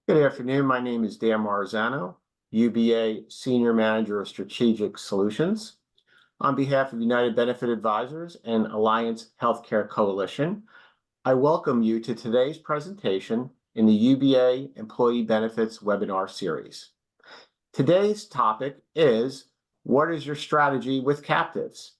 Good afternoon. My name is Dan Marzano, UBA Senior Manager of Strategic Solutions. On behalf of United Benefit Advisors and Alliance Healthcare Coalition, I welcome you to today's presentation in the UBA Employee Benefits webinar series. Today's topic is, what is your strategy with captives?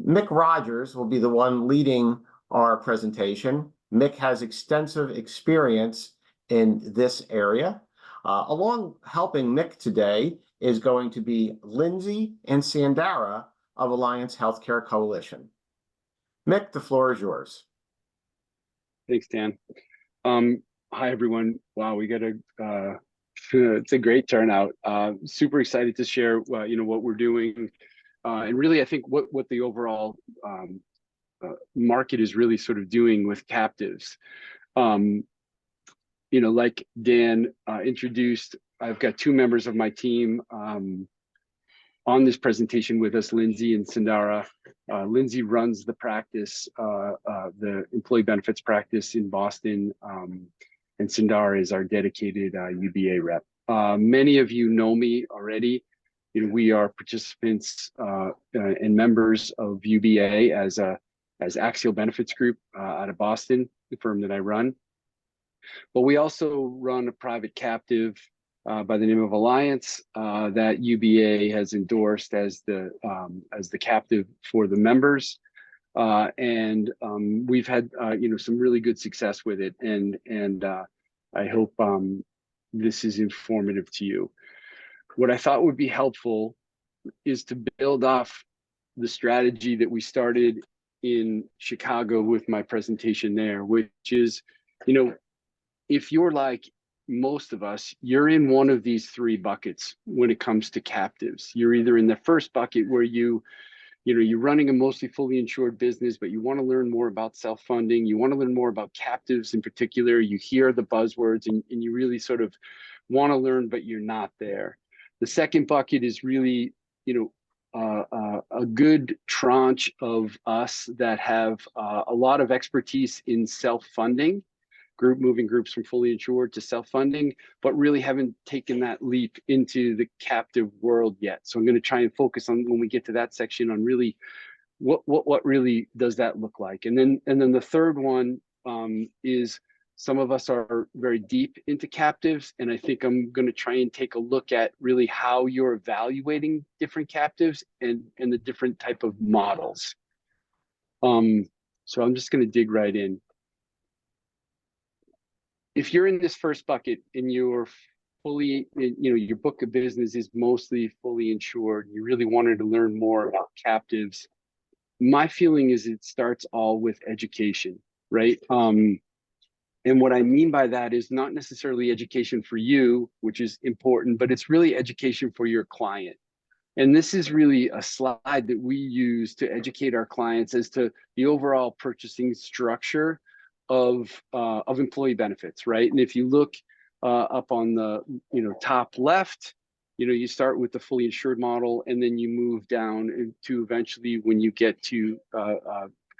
Mick Rodgers will be the one leading our presentation. Mick has extensive experience in this area. Along helping Mick today is going to be Lindsay and Sandara of Alliance Healthcare Coalition. Mick, the floor is yours. Thanks, Dan. Hi, everyone. Wow, we got it's a great turnout. Super excited to share, what we're doing. And really, I think what the overall market is really sort of doing with captives. Like Dan introduced, I've got two members of my team on this presentation with us, Lindsay and Sandara. Lindsay runs the practice, the employee benefits practice in Boston, and Sandara is our dedicated UBA rep. Many of you know me already. We are participants and members of UBA as Axial Benefits Group out of Boston, the firm that I run. But we also run a private captive by the name of Alliance that UBA has endorsed as the captive for the members, and we've had some really good success with it, and I hope this is informative to you. What I thought would be helpful is to build off the strategy that we started in Chicago with my presentation there, which is, if you're like most of us, you're in one of these three buckets when it comes to captives. You're either in the first bucket where you're running a mostly fully insured business, but you want to learn more about self-funding. You want to learn more about captives in particular. You hear the buzzwords and you really sort of want to learn, but you're not there. The second bucket is really, a good tranche of us that have a lot of expertise in self-funding, moving groups from fully insured to self-funding, but really haven't taken that leap into the captive world yet. So I'm going to try and focus on, when we get to that section, on really what really does that look like. And then the third one is, some of us are very deep into captives, and I think I'm going to try and take a look at really how you're evaluating different captives and the different type of models. So I'm just going to dig right in. If you're in this first bucket and you're fully, your book of business is mostly fully insured, you really wanted to learn more about captives, my feeling is it starts all with education, right? And what I mean by that is not necessarily education for you, which is important, but it's really education for your client. And this is really a slide that we use to educate our clients as to the overall purchasing structure of employee benefits, right? And if you look up on the top left, you start with the fully insured model, and then you move down to eventually when you get to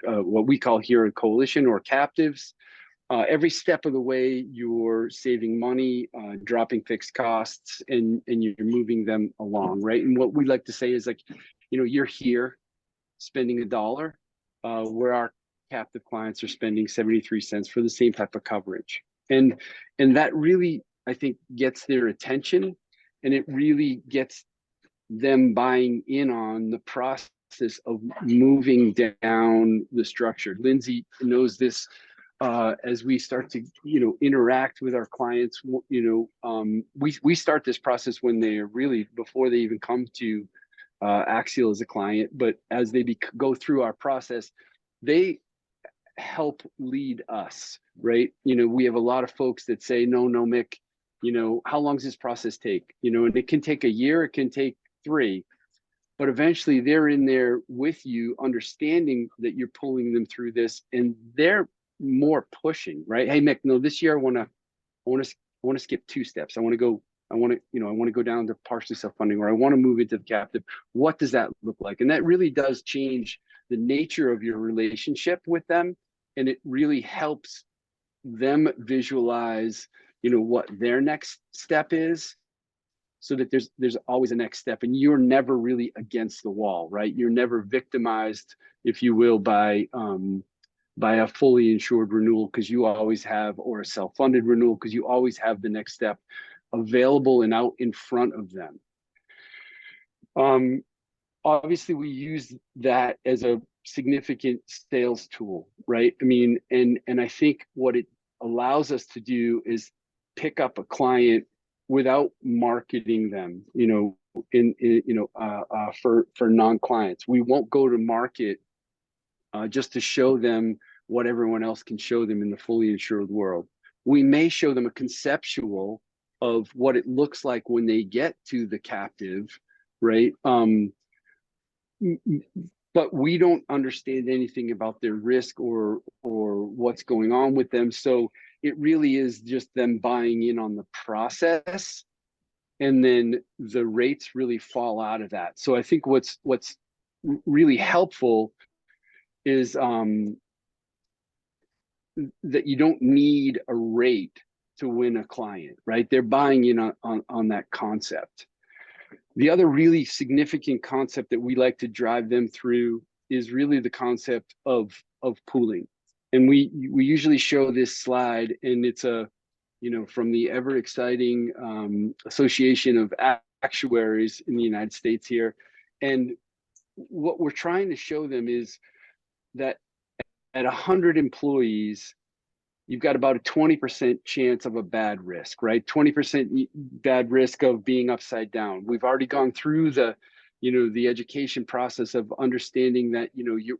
what we call here a coalition or captives. Every step of the way, you're saving money, dropping fixed costs, and you're moving them along, right? And what we like to say is, like, you're here spending $1, where our captive clients are spending 73 cents for the same type of coverage. And that really, I think, gets their attention, and it really gets them buying in on the process of moving down the structure. Lindsay knows this. As we start to interact with our clients, we start this process when they're really, before they even come to Axial as a client, but as they go through our process, they help lead us, right? We have a lot of folks that say, no, Mick, how long does this process take? And it can take a year, it can take 3, but eventually they're in there with you, understanding that you're pulling them through this, and they're more pushing, right? Hey, Mick, no, this year I want to skip 2 steps. I want to go down to partially self-funding, or I want to move into the captive. What does that look like? And that really does change the nature of your relationship with them, and it really helps them visualize what their next step is, so that there's always a next step, and you're never really against the wall, right? You're never victimized, if you will, by a fully insured renewal, because you always have, or a self-funded renewal, because you always have the next step available and out in front of them. Obviously, we use that as a significant sales tool, right? I mean, and I think what it allows us to do is pick up a client without marketing them, for non-clients. We won't go to market just to show them what everyone else can show them in the fully insured world. We may show them a conceptual of what it looks like when they get to the captive, right? But we don't understand anything about their risk or what's going on with them. So it really is just them buying in on the process, and then the rates really fall out of that. So I think what's really helpful is that you don't need a rate to win a client, right? They're buying in on that concept. The other really significant concept that we like to drive them through is really the concept of pooling. And we usually show this slide, and it's from the ever exciting Association of Actuaries in the United States here. And what we're trying to show them is that at 100 employees, you've got about a 20% chance of a bad risk, right? 20% bad risk of being upside down. We've already gone through the education process of understanding that,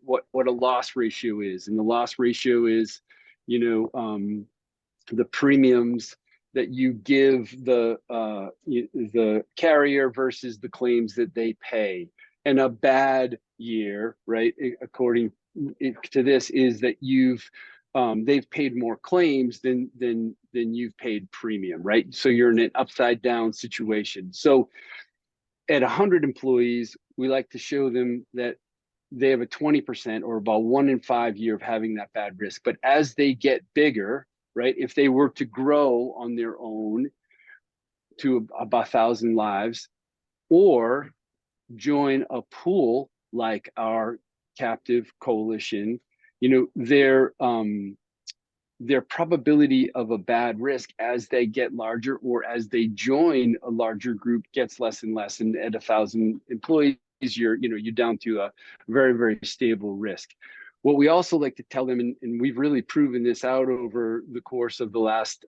what a loss ratio is. And the loss ratio is, the premiums that you give the carrier versus the claims that they pay. And a bad year, right, according to this, is that they've paid more claims than you've paid premium, right? So you're in an upside down situation. So at 100 employees, we like to show them that they have a 20%, or about 1 in 5 year of having that bad risk. But as they get bigger, right, if they were to grow on their own to about 1,000 lives, or join a pool like our captive coalition, their probability of a bad risk as they get larger, or as they join a larger group, gets less and less. And at 1,000 employees, you're down to a very, very stable risk. What we also like to tell them, and we've really proven this out over the course of the last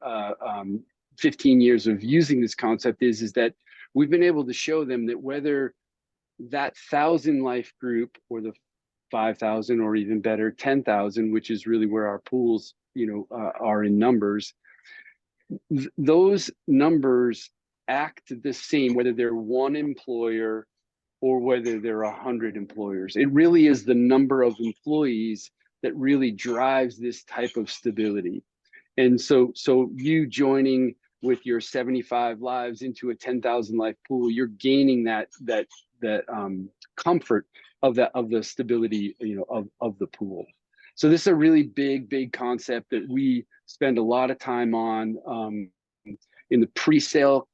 15 years of using this concept, is that we've been able to show them that whether that 1,000 life group, or the 5,000, or even better, 10,000, which is really where our pools, are in numbers, those numbers act the same, whether they're one employer or whether there are 100 employers. It really is the number of employees that really drives this type of stability. And so you joining with your 75 lives into a 10,000 life pool, you're gaining that comfort of the stability, of the pool. So this is a really big concept that we spend a lot of time on in the pre-sale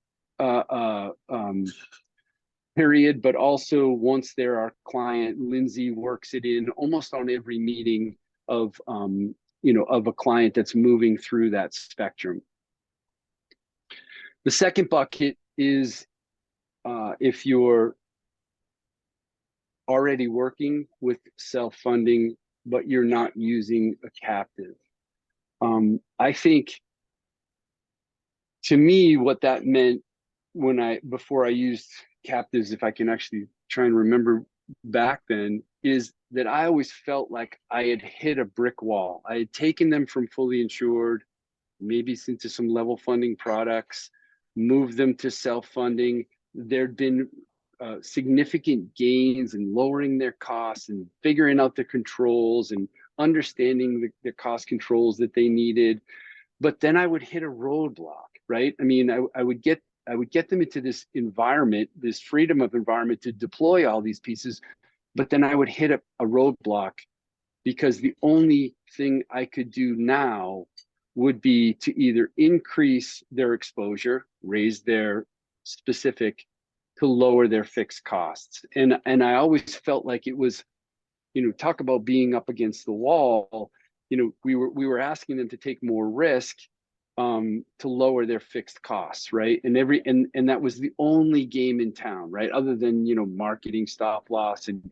period, but also once they're our client. Lindsay works it in almost on every meeting of a client that's moving through that spectrum. The second bucket is if you're already working with self-funding, but you're not using a captive. I think, to me, what that meant before I used captives, if I can actually try and remember back then, is that I always felt like I had hit a brick wall. I had taken them from fully insured, maybe into some level funding products, moved them to self-funding. There'd been significant gains in lowering their costs and figuring out the controls and understanding the cost controls that they needed. But then I would hit a roadblock, right? I mean, I would get them into this environment, this freedom of environment to deploy all these pieces, but then I would hit a roadblock, because the only thing I could do now would be to either increase their exposure, raise their specific, to lower their fixed costs. And I always felt like it was, talk about being up against the wall. We were asking them to take more risk to lower their fixed costs, right? And that was the only game in town, right? Other than marketing stop loss and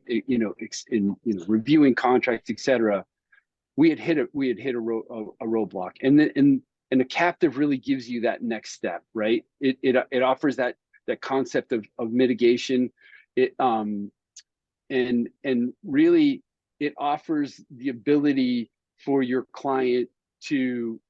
reviewing contracts, etc. We had hit a roadblock, and the captive really gives you that next step, right? It offers that concept of mitigation. And really it offers the ability for your client to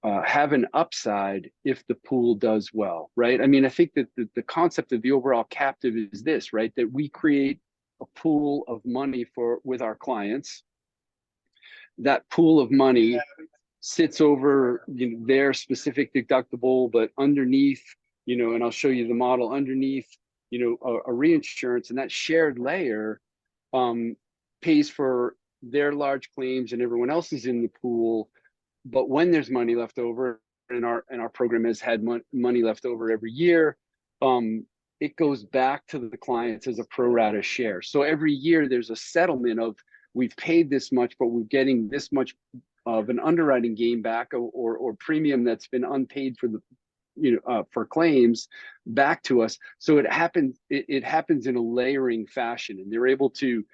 have an upside if the pool does well, right? I mean, I think that the concept of the overall captive is this, right? That we create a pool of money with our clients. That pool of money sits over their specific deductible, but underneath, and I'll show you the model underneath, a reinsurance, and that shared layer pays for their large claims and everyone else is in the pool. But when there's money left over, and our program has had money left over every year, it goes back to the clients as a pro rata share. So every year there's a settlement of, we've paid this much, but we're getting this much of an underwriting gain back, or premium that's been unpaid for for claims back to us. So it happens in a layering fashion, and they're able to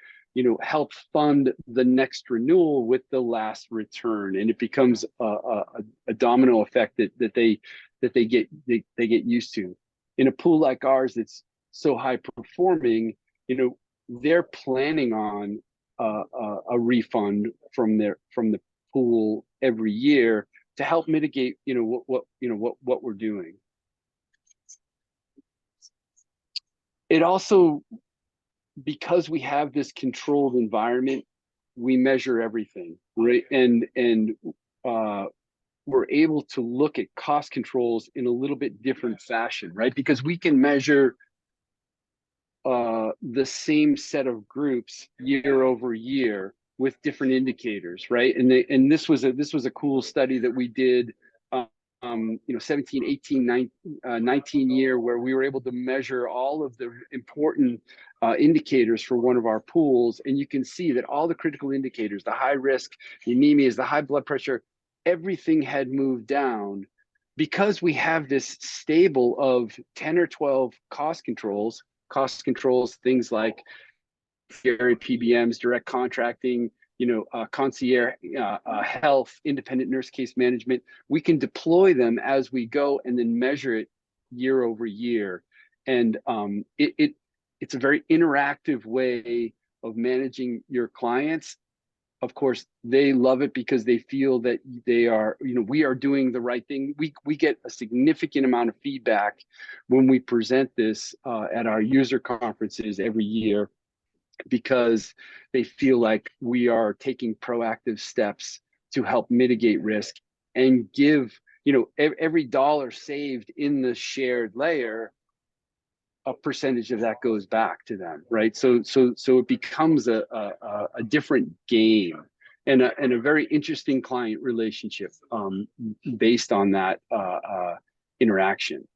help fund the next renewal with the last return, and it becomes a domino effect that they get used to. In a pool like ours that's so high performing, they're planning on a refund from the pool every year to help mitigate what we're doing. It also, because we have this controlled environment, we measure everything, right? And we're able to look at cost controls in a little bit different fashion, right? Because we can measure the same set of groups year over year with different indicators, right? And this was a cool study that we did 17, 18, 19 year, where we were able to measure all of the important indicators for one of our pools. And you can see that all the critical indicators, the high risk, the anemias, the high blood pressure, everything had moved down, because we have this stable of 10 or 12 cost controls, things like PBMs, direct contracting, concierge health, independent nurse case management. We can deploy them as we go and then measure it year over year. And it's a very interactive way of managing your clients. Of course, they love it because they feel that they are, we are doing the right thing. We get a significant amount of feedback when we present this at our user conferences every year, because they feel like we are taking proactive steps to help mitigate risk and give, every dollar saved in the shared layer, a percentage of that goes back to them, right? So it becomes a different game, and a very interesting client relationship based on that interaction.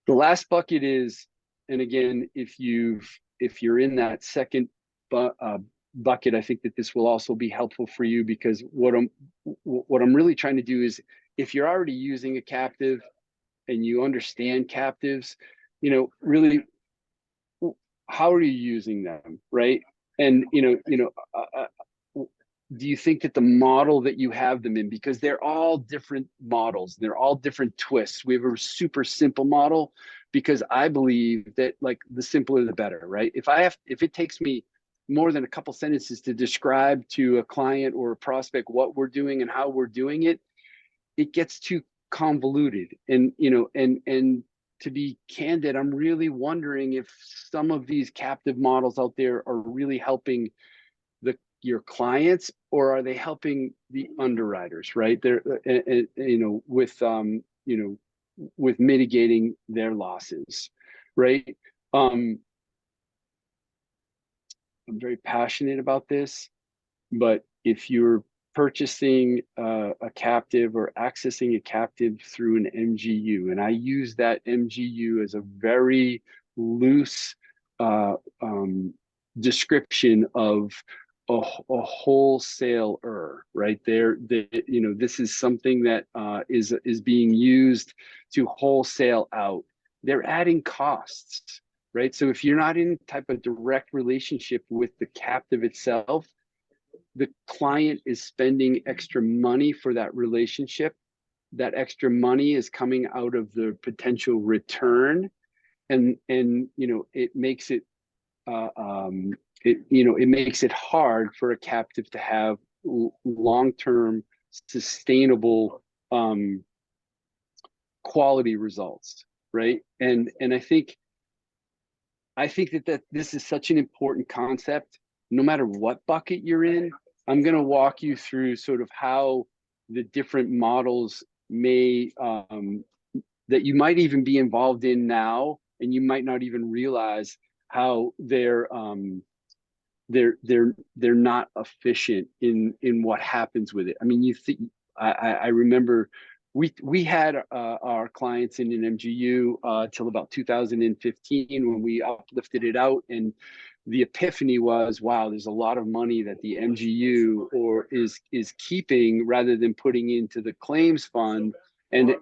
The last bucket is, and again, if you're in that second bucket, I think that this will also be helpful for you, because what I'm really trying to do is, if you're already using a captive and you understand captives, really, how are you using them, right? And do you think that the model that you have them in, because they're all different models, they're all different twists. We have a super simple model, because I believe that, like, the simpler the better, right? If it takes me more than a couple sentences to describe to a client or a prospect what we're doing and how we're doing it, it gets too convoluted. And and to be candid, I'm really wondering if some of these captive models out there are really helping your clients, or are they helping the underwriters, right? They're with mitigating their losses, right? I'm very passionate about this. But if you're purchasing a captive or accessing a captive through an MGU, and I use that MGU as a very loose description of a wholesaler, right there. This is something that is being used to wholesale out. They're adding costs, right? So if you're not in type of direct relationship with the captive itself, the client is spending extra money for that relationship. That extra money is coming out of the potential return, and it makes it it makes it hard for a captive to have long-term sustainable quality results, right? And I think that this is such an important concept. No matter what bucket you're in, I'm going to walk you through sort of how the different models may that you might even be involved in now, and you might not even realize how they're not efficient in what happens with it. I mean, I remember we had our clients in an MGU till about 2015 when we uplifted it out, and the epiphany was, wow, there's a lot of money that the MGU is keeping rather than putting into the claims fund, and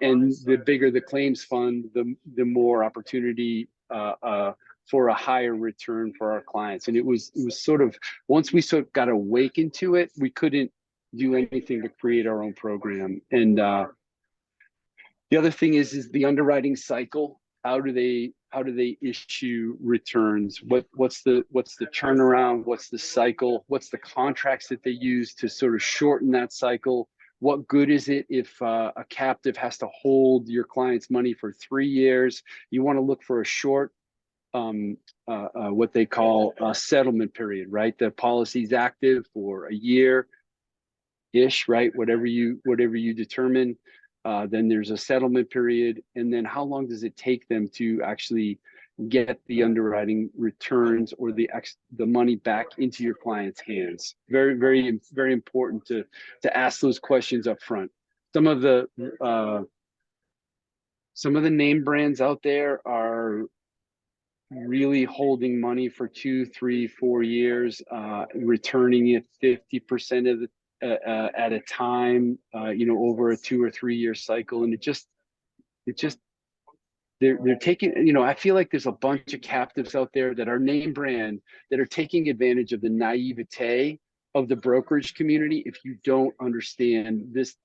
the bigger the claims fund, the more opportunity for a higher return for our clients. And it was sort of, once we sort of got awakened to it, we couldn't do anything to create our own program. And the other thing is the underwriting cycle. How do they issue returns? What's the turnaround? What's the cycle? What's the contracts that they use to sort of shorten that cycle? What good is it if a captive has to hold your client's money for 3 years? You want to look for a short, what they call a settlement period, right? The policy's active for a year-ish, right? Whatever you determine. Then there's a settlement period, and then how long does it take them to actually get the underwriting returns or the money back into your client's hands? Very, very, very important to ask those questions up front. Some of the name brands out there are really holding money for 2, 3, 4 years, returning it 50% of the at a time, over a 2 or 3 year cycle. And they're taking, I feel like there's a bunch of captives out there that are name brand that are taking advantage of the naivete of the brokerage community if you don't understand this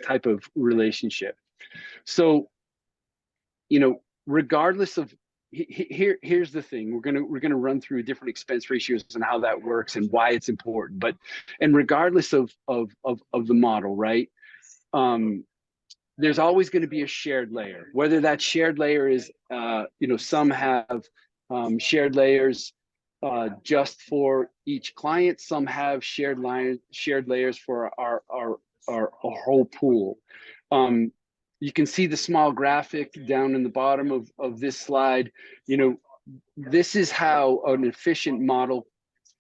type of relationship. So, regardless of, here's the thing, we're gonna run through different expense ratios and how that works and why it's important. But regardless of the model, right? There's always going to be a shared layer. Whether that shared layer is, some have shared layers just for each client. Some have shared layers for our whole pool. You can see the small graphic down in the bottom of this slide. This is how an efficient model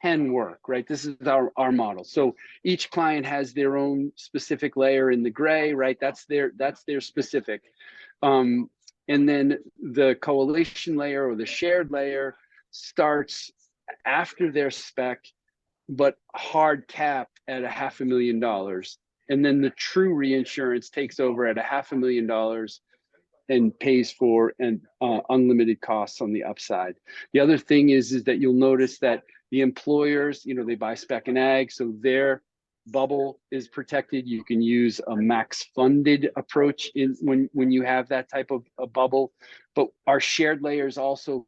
can work, right? This is our model. So each client has their own specific layer in the gray, right? That's their specific. And then the coalition layer or the shared layer starts after their spec, but hard capped at $500,000. And then the true reinsurance takes over at $500,000 and pays for unlimited costs on the upside. The other thing is that you'll notice that the employers, they buy spec and ag, so their bubble is protected. You can use a max funded approach when you have that type of a bubble. But our shared layers also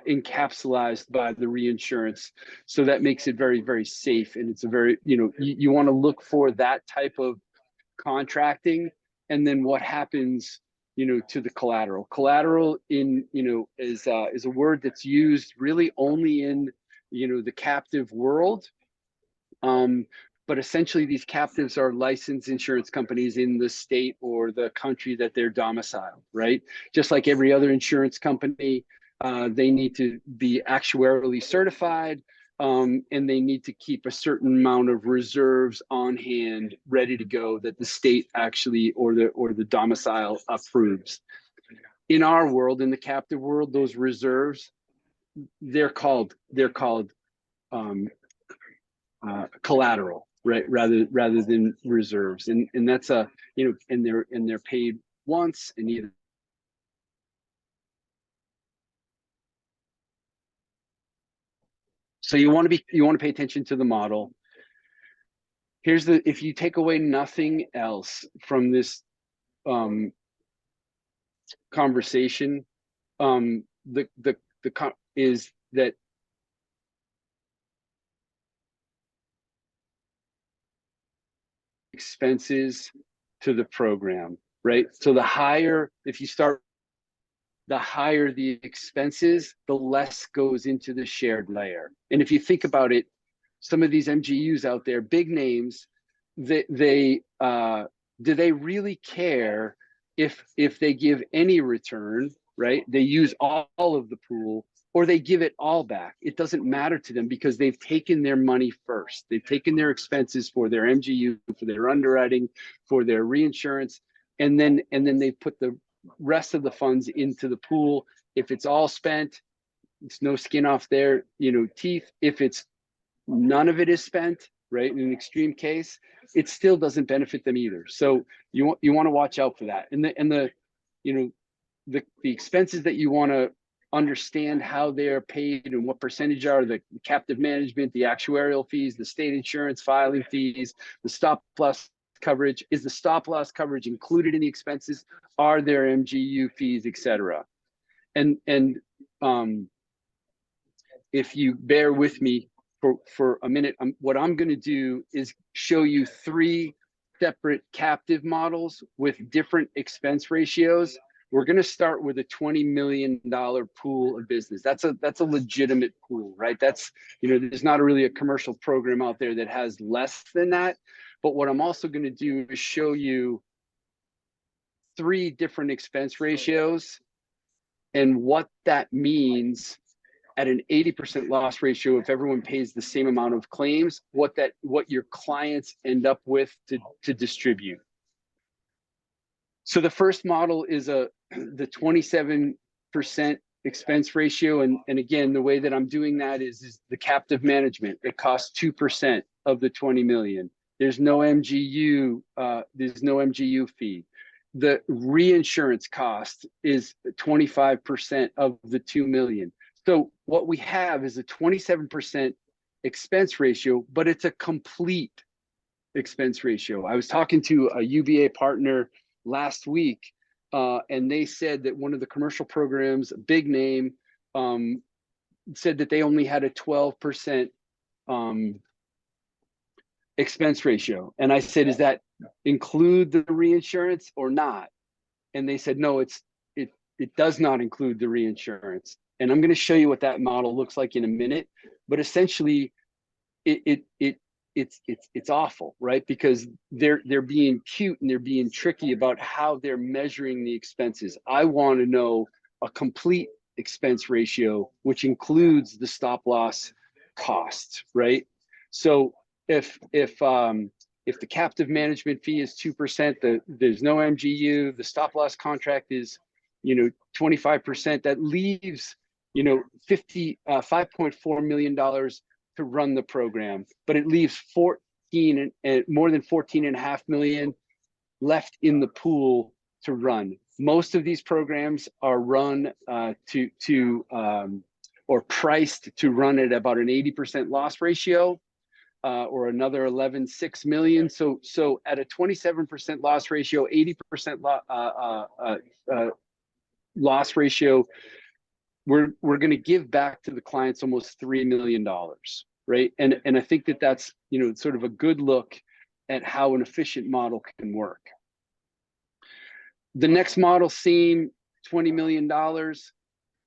encapsulated by the reinsurance, so that makes it very, very safe. And it's a very, you want to look for that type of contracting. And then what happens, to the collateral. Collateral is a word that's used really only in the captive world. But essentially these captives are licensed insurance companies in the state or the country that they're domiciled, right? Just like every other insurance company, they need to be actuarially certified. and they need to keep a certain amount of reserves on hand, ready to go, that the state actually or the domicile approves. In our world, in the captive world, those reserves, they're called collateral, right? Rather than reserves, and that's a, you know, and they're paid once, and either. So you want to pay attention to the model. Here's the, if you take away nothing else from this conversation, is that expenses to the program, right? So the higher, if you start, the higher the expenses, the less goes into the shared layer. And if you think about it, some of these MGUs out there, big names, do they really care if they give any return, right? They use all of the pool, or they give it all back. It doesn't matter to them, because they've taken their money first. They've taken their expenses for their MGU, for their underwriting, for their reinsurance, and then they put the rest of the funds into the pool. If it's all spent, it's no skin off their, you know, teeth. If it's none of it is spent, right, in an extreme case, it still doesn't benefit them either. So you want to watch out for that. And the you know, the expenses that you want to understand how they're paid and what percentage are the captive management, the actuarial fees, the state insurance filing fees, the stop loss coverage. Is the stop loss coverage included in the expenses? Are there MGU fees, etc.? And if you bear with me for a minute, what I'm going to do is show you 3 separate captive models with different expense ratios. We're going to start with a $20 million pool of business. That's a legitimate pool, right? That's, you know, there's not really a commercial program out there that has less than that. But what I'm also going to do is show you 3 different expense ratios and what that means at an 80% loss ratio. If everyone pays the same amount of claims, what your clients end up with to distribute. So the first model is the 27% expense ratio. And again, the way that I'm doing that is the captive management. It costs 2% of the 20 million. There's no MGU, fee. The reinsurance cost is 25% of the 2 million. So what we have is a 27% expense ratio, but it's a complete expense ratio. I was talking to a UBA partner last week, and they said that one of the commercial programs, a big name, said that they only had a 12% expense ratio. And I said, "Does that include the reinsurance or not?" And they said, "No, it does not include the reinsurance." And I'm going to show you what that model looks like in a minute. But essentially, it's awful, right? Because they're being cute and they're being tricky about how they're measuring the expenses. I want to know a complete expense ratio, which includes the stop loss costs, right? So if the captive management fee is 2%, there's no MGU, the stop loss contract is, 25%, that leaves, $5.4 million to run the program, but it leaves more than 14.5 million left in the pool to run. Most of these programs are run or priced to run at about an 80% loss ratio, or another 11.6 million. So at a 27% loss ratio, 80% loss ratio, we're going to give back to the clients almost $3 million, right? And I think that's sort of a good look at how an efficient model can work. The next model, same $20 million.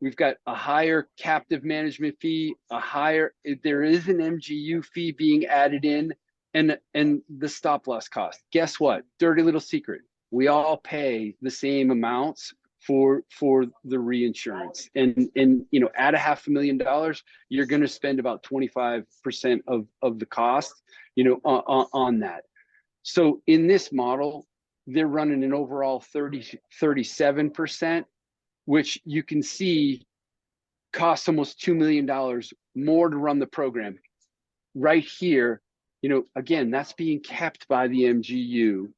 We've got a higher captive management fee, there is an MGU fee being added in, and the stop loss cost. Guess what? Dirty little secret. We all pay the same amounts for the reinsurance. And you know, at $500,000, you're going to spend about 25% of the cost, you know, on that. So in this model, they're running an overall 37%, which you can see costs almost $2 million more to run the program. Right here, you know, again, that's being kept by the MGU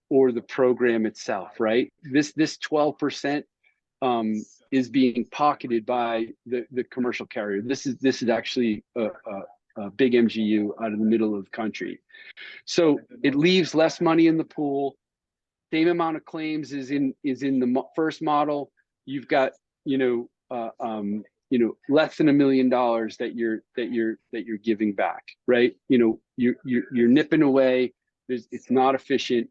or the program itself, right? This 12% is being pocketed by the commercial carrier. This is actually a big MGU out of the middle of the country. So it leaves less money in the pool. Same amount of claims is in the first model. You've got, you know, less than $1 million that you're giving back, right? You know, you're nipping away. It's not efficient.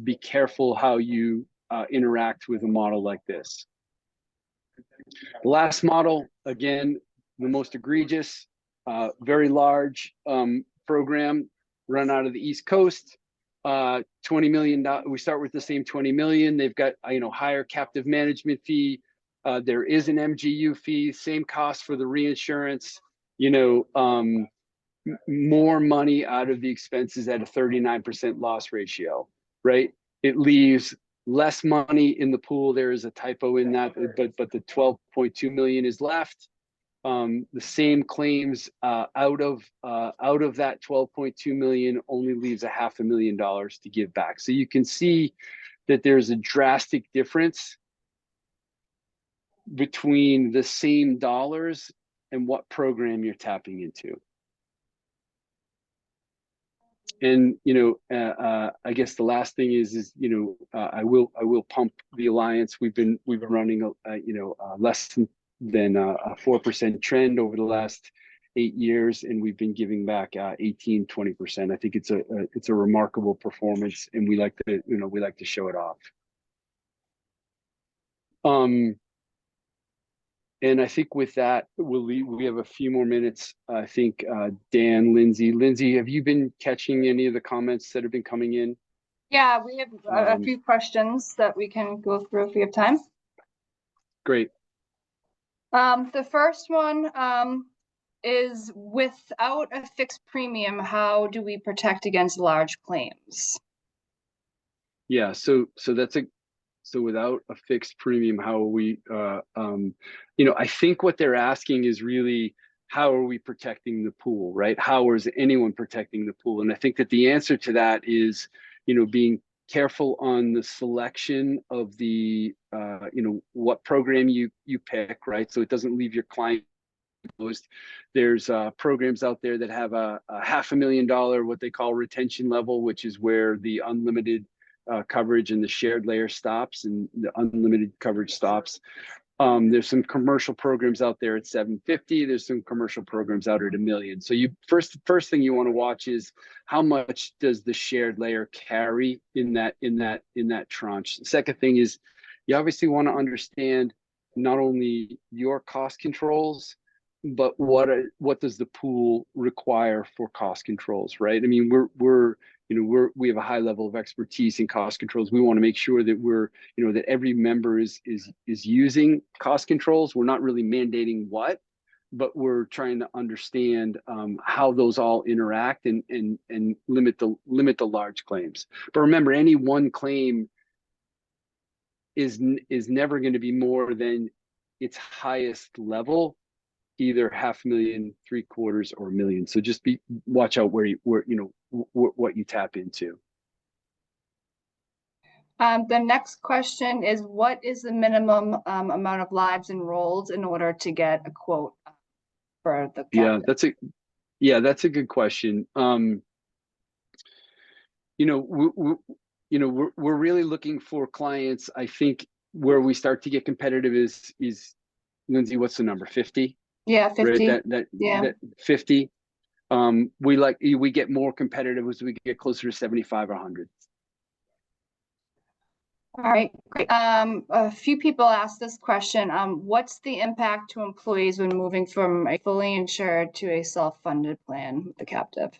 Be careful how you interact with a model like this. The last model, again, the most egregious, very large program run out of the East Coast. $20 million. We start with the same 20 million. They've got, you know, higher captive management fee. There is an MGU fee, same cost for the reinsurance, you know, more money out of the expenses at a 39% loss ratio, right? It leaves less money in the pool. There is a typo in that, but the 12.2 million is left. The same claims out of that 12.2 million only leaves $500,000 to give back. So you can see that there's a drastic difference between the same dollars and what program you're tapping into. And you know, I guess the last thing is you know, I will pump the alliance. We've been running you know, less than a 4% trend over the last 8 years, and we've been giving back 18-20%. I think it's a remarkable performance, and we like to show it off. And I think with that, we have a few more minutes. I think Dan, Lindsay, have you been catching any of the comments that have been coming in? Yeah, we have a few questions that we can go through if we have time. Great. The first one is, without a fixed premium, how do we protect against large claims? Yeah, so without a fixed premium, how are we, you know, I think what they're asking is really, how are we protecting the pool, right? How is anyone protecting the pool? And I think that the answer to that is, you know, being careful on the selection of the, you know, what program you pick, right? So it doesn't leave your client exposed. There's programs out there that have a $500,000, what they call retention level, which is where the unlimited coverage and the shared layer stops and the unlimited coverage stops. There's some commercial programs out there at 750. There's some commercial programs out at $1 million. So you first thing you want to watch is how much does the shared layer carry in that tranche. The second thing is you obviously want to understand not only your cost controls, but what does the pool require for cost controls, right? I mean, we have a high level of expertise in cost controls. We want to make sure that that every member is using cost controls. We're not really mandating what, but we're trying to understand how those all interact and limit the large claims. But remember, any one claim is never going to be more than its highest level, either $500,000, $750,000, or $1 million. So just watch out what you tap into. The next question is, what is the minimum amount of lives enrolled in order to get a quote for the captive? That's a good question. We're really looking for clients. I think where we start to get competitive is Lindsay, what's the number? 50? Yeah, 50. Right? That 50. We get more competitive as we get closer to 75 or 100. All right, great. A few people asked this question. What's the impact to employees when moving from a fully insured to a self-funded plan with the captive?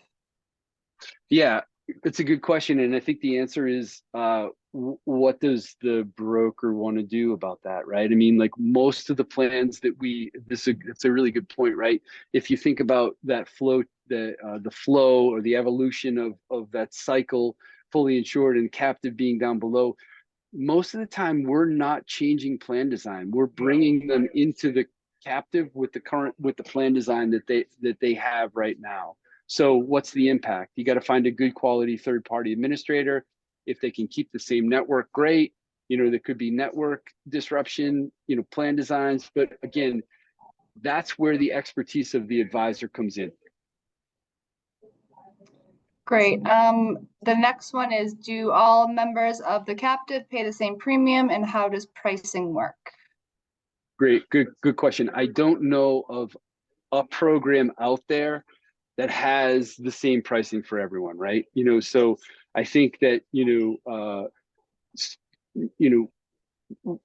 Yeah, it's a good question. And I think the answer is what does the broker want to do about that, right? I mean, like most of the plans that it's a really good point, right? If you think about that flow, the flow or the evolution of that cycle, fully insured and captive being down below, most of the time we're not changing plan design. We're bringing them into the captive with the plan design that they have right now. So what's the impact? You got to find a good quality third-party administrator. If they can keep the same network, great. There could be network disruption, plan designs, but again, that's where the expertise of the advisor comes in. Great. The next one is, do all members of the captive pay the same premium, and how does pricing work? Great, good question. I don't know of a program out there that has the same pricing for everyone, right? So I think that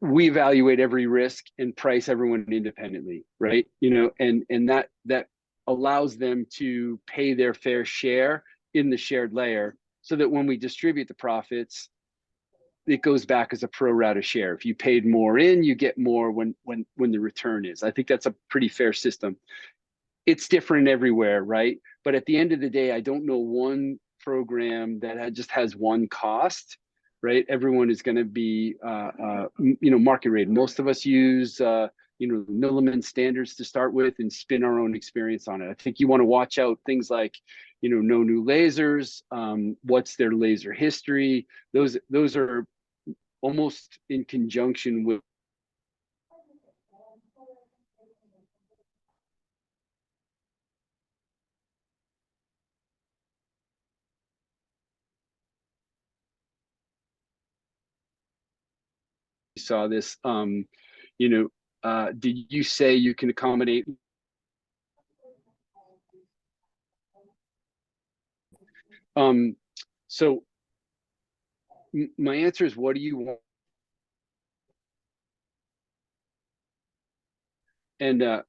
we evaluate every risk and price everyone independently, right? And that allows them to pay their fair share in the shared layer, so that when we distribute the profits, it goes back as a pro rata share. If you paid more in, you get more when the return is. I think that's a pretty fair system. It's different everywhere, right? But at the end of the day, I don't know one program that just has one cost, right? Everyone is going to be, market rate. Most of us use, Milliman standards to start with and spin our own experience on it. I think you want to watch out things like, no new lasers. What's their laser history? Those are almost in conjunction with saw this. Did you say you can accommodate? So my answer is, what do you want? And a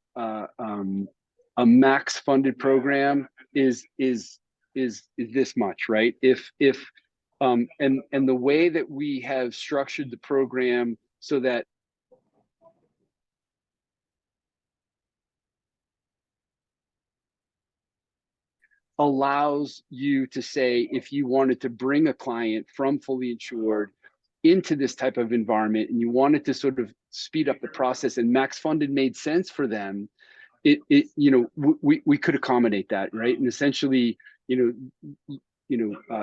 max funded program is this much, right? And the way that we have structured the program so that allows you to say, if you wanted to bring a client from fully insured into this type of environment and you wanted to sort of speed up the process and max funded made sense for them, we could accommodate that, right? And essentially,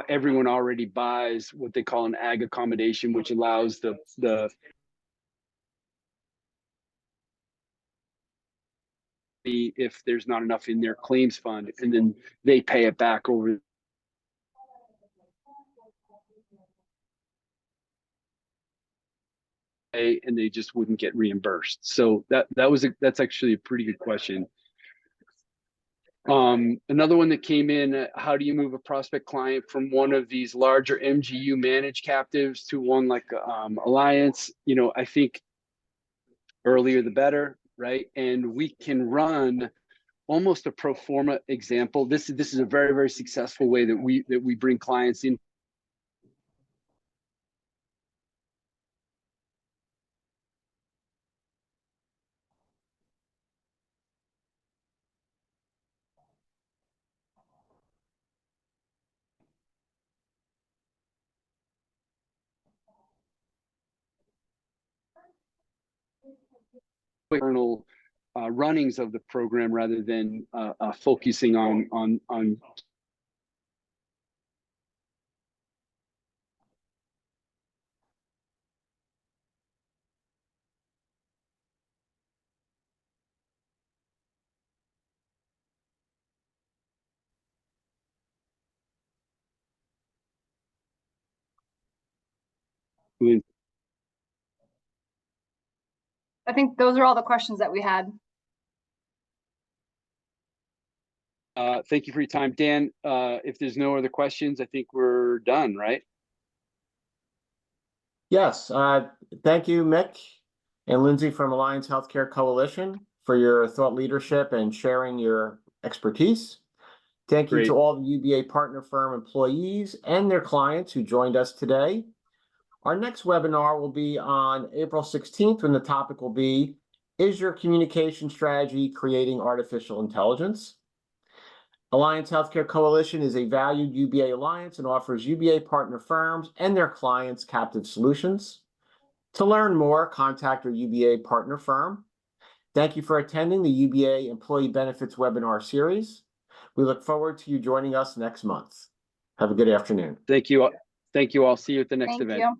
everyone already buys what they call an ag accommodation, which allows the if there's not enough in their claims fund, and then they pay it back over and they just wouldn't get reimbursed. So that's actually a pretty good question. Another one that came in, how do you move a prospect client from one of these larger MGU managed captives to one like Alliance? I think earlier the better, right? And we can run almost a pro forma example. This is a very, very successful way that we bring clients in. Internal runnings of the program rather than focusing on I think those are all the questions that we had. thank you for your time, Dan. If there's no other questions, I think we're done, right? Yes, thank you, Mick and Lindsay from Alliance Healthcare Coalition for your thought leadership and sharing your expertise. Thank you Great. to all the UBA partner firm employees and their clients who joined us today. Our next webinar will be on April 16th, when the topic will be, is your communication strategy creating artificial intelligence? Alliance Healthcare Coalition is a valued UBA alliance and offers UBA partner firms and their clients captive solutions. To learn more, contact your UBA partner firm. Thank you for attending the UBA Employee Benefits webinar series. We look forward to you joining us next month. Have a good afternoon. Thank you. Thank you all. See you at the next Thank event. you.